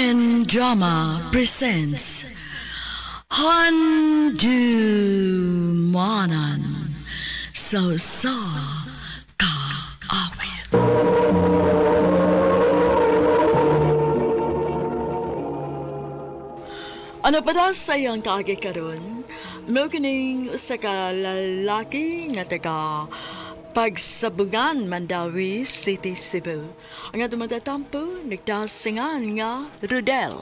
Korean Drama presents Handu Manan So Sa Ka Awit. Ano pa daw sayang kaagi karon? Muganing usa ka lalaki nga taga Pagsabungan, Mandawi City, Cebu. Ang atong matatampo, nagdasingan nga Rodel.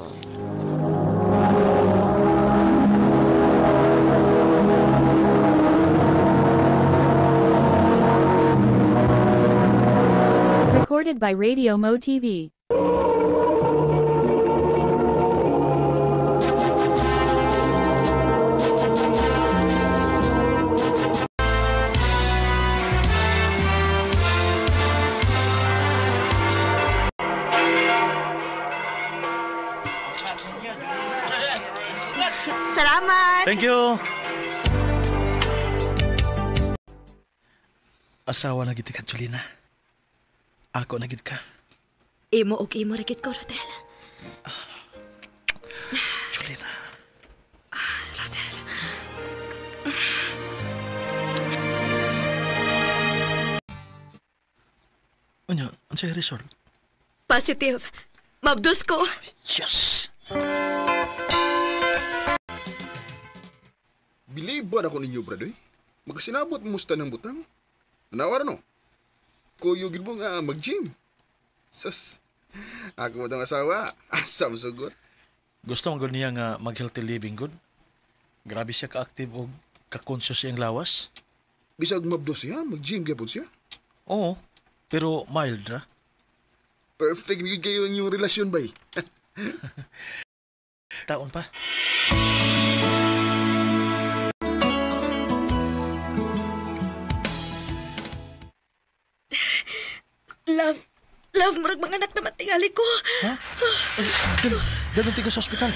Recorded by Radio Mo TV. Salamat! Thank you! Asawa na gid ka, Julina. Ako na gid ka. Imo og imo rikit ko, Rodel. Julina. Rodel. Ano, ang sa'yo result? Positive. Mabdus ko. Yes! Biliban ako ninyo, brado. Magkasinabot mo musta ng butang. Nawara no? Kuyo gid mo nga mag-gym. Sas, ako mo itong asawa. Asam sugot. Gusto mo niya nga mag-healthy living good? Grabe siya ka-active o ka-conscious siyang lawas? Bisag mabdo siya, mag-gym gyapon siya. Oo, pero mild ra. Perfect gid kayo ang inyong relasyon, bay. Taon pa. Love, murag mga anak na matingali ko. Ha? Dalong tiga sa ospital.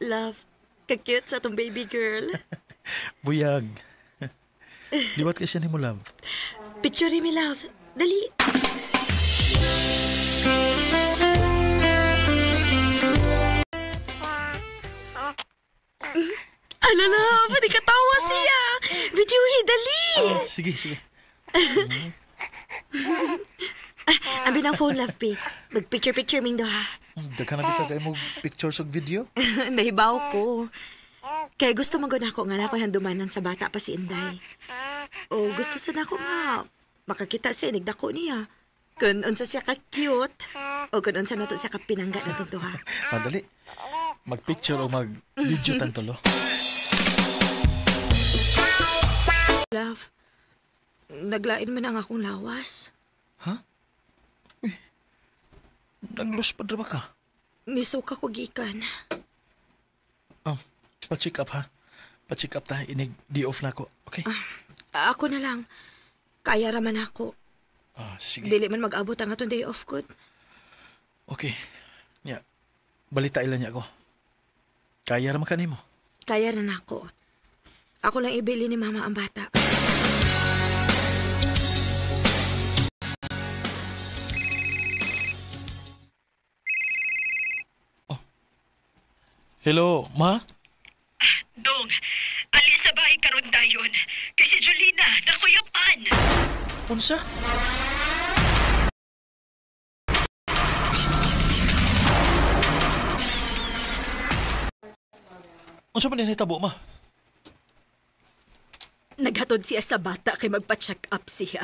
Love, ka-cute sa tong baby girl. Buyag. Liwat ka siya ni mo, love. Picture me, love. Dali. Ala, love, pwede katawa siya. Videohi, dali. Oh, sige. Abi ng phone, love, P. Mag-picture ming do, ha? Daghan na kita kayo mo pictures o video. Nahibaw ko. Kaya gusto mo guna ko nga na ako handumanan sa bata pa si Inday. O gusto sa na ko nga makakita siya, nagdako niya. Kung unsa siya ka-cute. O kung unsa na to siya ka-pinangga na tuntuha. Madali. Mag-picture o mag-video tantolo. Love, naglain man ang akong lawas. Ha? Uy, nag-lose pa ba ka? Nisuka ko gikan. Oh, pa-check up ha. Pa-check up tayo. Inig, di-off na ako. Okay? Ako na lang. Kaya raman ako. Sige. Dili man mag-abot ang atong day off good. Okay. Yeah. Balita ilan niya ako. Kaya raman ka nimo. Kaya na ako. Ako lang ibili ni mama ang bata. Hello, ma? Dong, alis sa bahay karon dayon. Kay si Julina, nakuyapan. Unsa? Unsa man din hitabo, ma? Naghatod siya sa bata kay magpa-check up siya.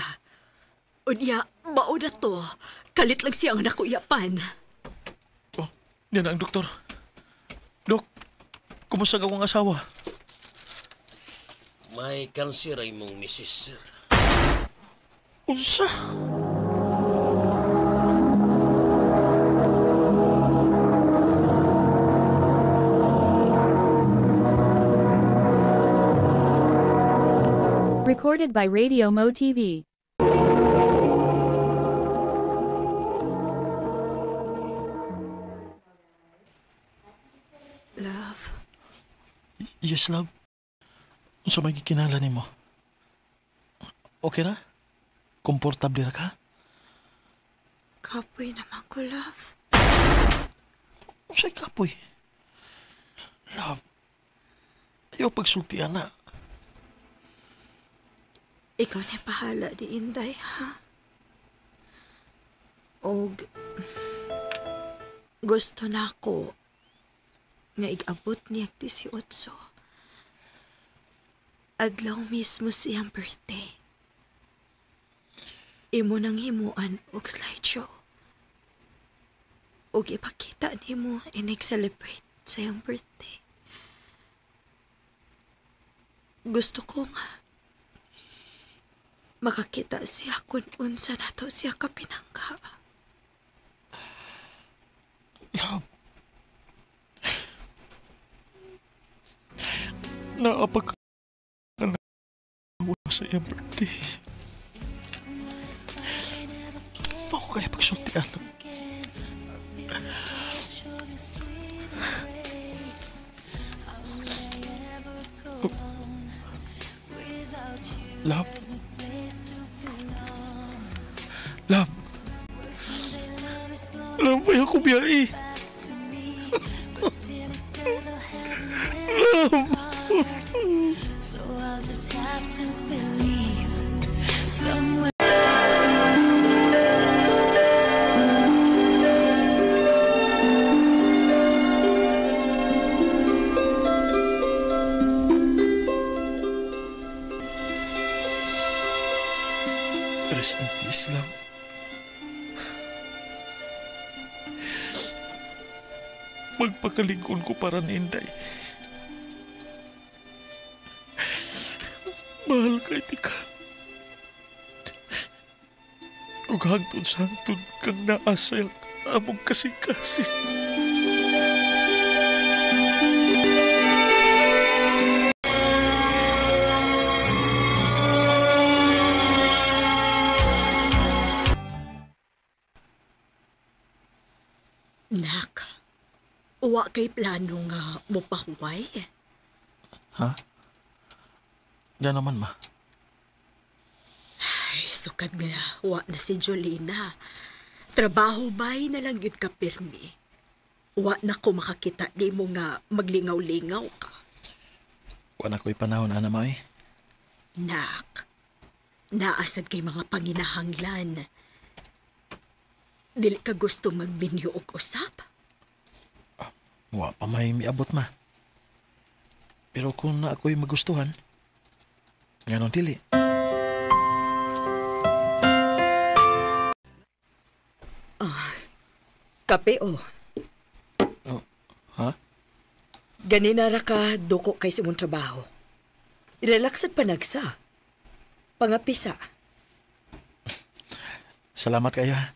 Unya, mao na to. Kalit lang siya ang nakuyapan. Oh, yan ang doktor. Dok, kumusta ang akong asawa? May kanser ay mong misis, sir. Unsa? Recorded by Radio Mo TV. Love, Yes, love. Unsa may gikinahanglan nimo? Okay ra? Komportable ra ka? kapoy naman ko, love. Unsay kapoy? Love. Ayaw pagsultian na. Ikaw na bahala di Inday, ha? Og gusto na ako nga igabot niya 18. Adlaw mismo siyang birthday. Imo nang himuan og slideshow. Og ipakita nimo inig-celebrate sa iyang birthday. Gusto ko nga makakita siya kung unsa nato siya kapinangga. Love. Naapag sa iyang birthday. Ako kaya pagsultian. Love. Love. Love, ayaw ko biyai. Love. So I'll just have to believe somewhere. Rest in peace, love. Magpakaligon ko para ni Inday. Mahal kay tika. Ug hangtod sa hangtod kang naasay ang among kasing-kasing. Nak, uwa kay plano nga mopahuway. Ha? Yan naman, ma. Ay, sukad nga na, uwa na si Jolina. Trabaho bay na lang yun ka pirmi. Uwa na ko makakita di mo nga maglingaw-lingaw ka. Wala ko'y panahon, ana, ma, Nak, naasad kay mga panginahanglan. Dili ka gusto magbinyo og usap? Wa pa may miabot, ma. Pero kung na ako'y magustuhan, nga nung dili. Kape o. Oh, ha? Ganina ra ka duko kay sa imong trabaho. Relaxed pa nagsa. Pangapisa. Salamat kayo, ha?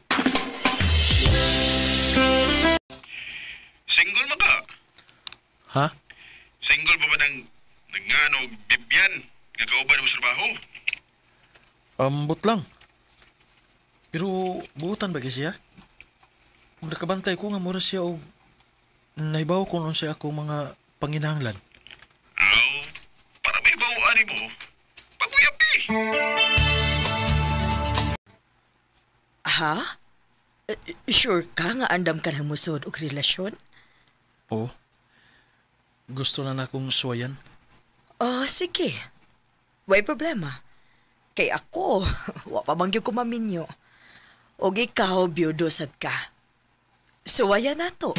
Single mo ka? Ha? Single pa ba ng ngano bibyan nga kauban mo sa trabaho? Ambot lang. Pero buutan ba siya? Kung nakabantay ko nga mura siya o naibaw kung ano siya ako mga panginahanglan. Aw, para may bawaan mo. Paguyapi! Ha? Sure ka nga andam ka ng musod og relasyon? Oo. Gusto na akong suwayan. Sige. Way problema. Kay ako, wa pa man gyud ko maminyo. Og ikaw, biyudo sad ka. Suwaya na to.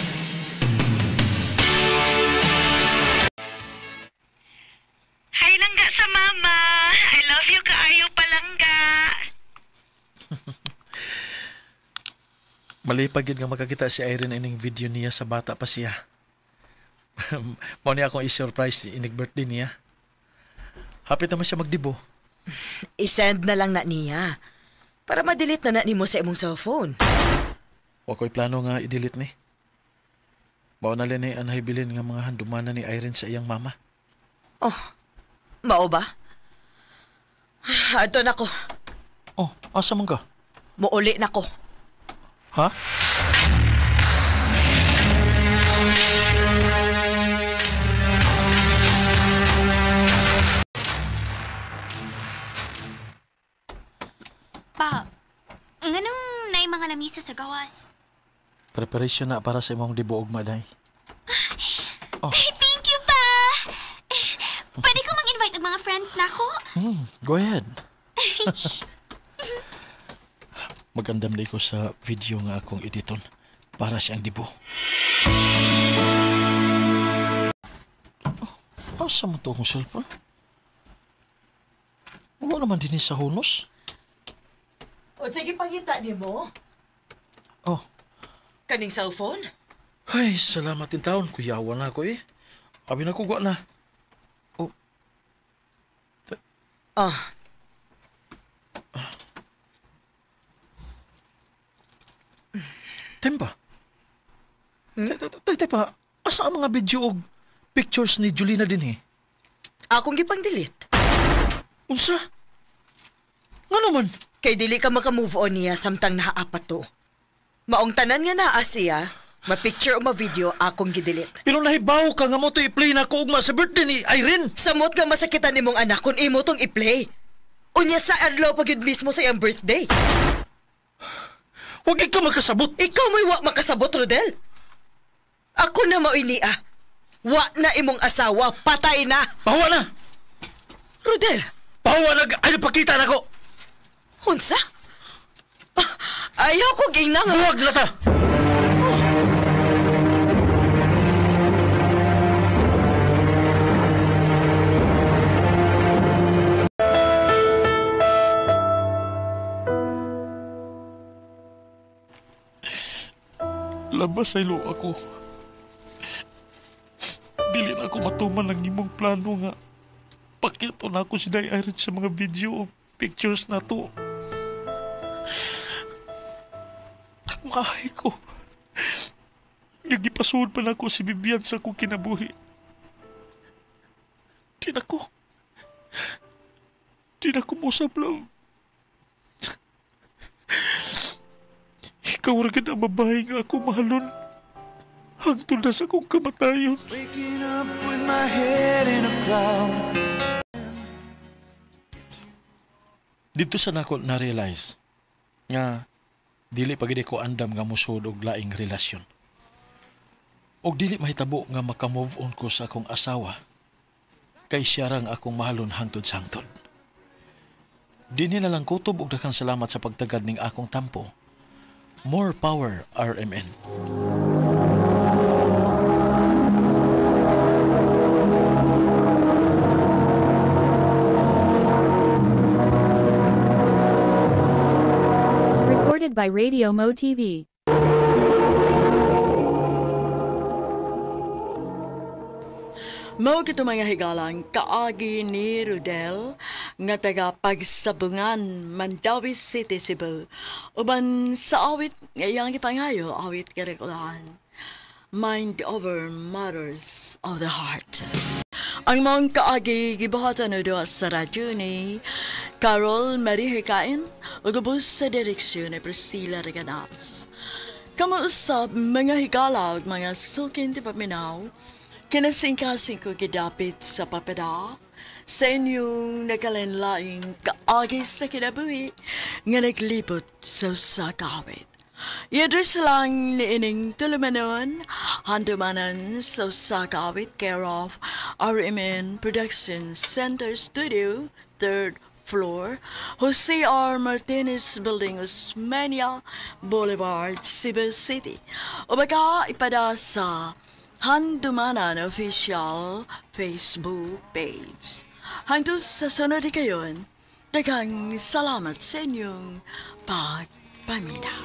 Hi langga sa mama. I love you kaayo palangga. Malipag yun nga makakita si Irene ining video niya sa bata pa siya. Mao niya akong i-surprise inig birthday niya. Hapit naman siya magdibo. I-send na lang na niya. Para ma-delete na nimo sa imong cellphone. Wa ko'y plano nga i-delete ni. Mao na lang ni anhay bilin nga mga handumanan ni Irene sa iyang mama. Oh, mao ba? Ato na ko. Oh, asa man ka? Muuli na ko. Ha? Pa, nganong naay mga lamisa sa gawas? Preparation na para sa imong dibuog, Maday. Ay, thank you, pa! Pwede ko mang-invite ang mga friends na ako? Go ahead. Magandam na ko sa video nga akong editon para siyang dibo. Asa mo to akong cellphone? Wala naman din sa hunos. O, sige pangita di mo. Oh, Kaning cellphone? ay, salamat din taon. Kuyawan na ako eh. Abi na kugwa na. Oh, Ah, Tempa. Tempa, asa ang mga video o pictures ni Julina din eh? akong gipang delete. Unsa? Nga naman? Kay dili ka maka-move on niya samtang naaapat to. Maong tanan nga naa siya, ma-picture o ma-video akong gidelete. Pero nahibaw ka nga mo to i-play na ko ugma sa birthday ni Irene. Samot nga masakitan nimong anak kung imo tong i-play. Unya sa adlaw pag yun mismo sa iyang birthday. Huwag ikaw magkasabot. Ikaw may wa makasabot, Rodel. Ako na mao ini ah. Wa na imong asawa, patay na. Pahawa na. Rodel, Pahawa na. Ay, napakita na ko. unsa? Ah, ayaw ko ginang. Buwag na ta. Labas sa ilo ako. Dili na ako matuman ng imong plano nga. Pakito na ako si Day Irene sa mga video o pictures na to. Nagmahay ko. Nagipasuod pa na ako si Vivian sa akong kinabuhi. Di na ko musap lang. Ikaw rin ang babae nga ako mahalon. Hangtod na sa akong kamatayon. Waking up with my head in a cloud. Dito sa nako na-realize nga dili pagid ko andam nga musud og laing relasyon. Og dili mahitabo nga maka-move on ko sa akong asawa kay siya rang akong mahalon hangtod sa hangtod. Dinhi na lang kutob og daghang salamat sa pagtagad ning akong tampo. More power, RMN. Recorded by Radio Mo TV. Mao kito mga higalang kaagi ni Rodel nga taga Pagsabungan, Mandawi City, Cebu. Uban sa awit ngayang ipangayo, awit karekulaan. Mind over matters of the heart. Ang mga kaagi gibuhatan no doa sa radyo ni Carol Marie Hikain o gubos sa direksyon ni Priscilla Regadas. Kamuusap mga higala at mga sukin di paminaw, kinasingkasing ko gidapit sa papada sa inyong nakalinlaing kaagi sa kinabuhi nga naglibot sa sakawit. I-address lang ni ining tulumanon, handumanan sa sakawit care of RMN Production Center Studio, 3rd floor, Jose R. Martinez Building, Osmeña Boulevard, Cebu City. O baka ipada sa Handumanan Official Facebook page. Hangtod sa sunod kayon, daghang salamat sa inyong pagpaminaw.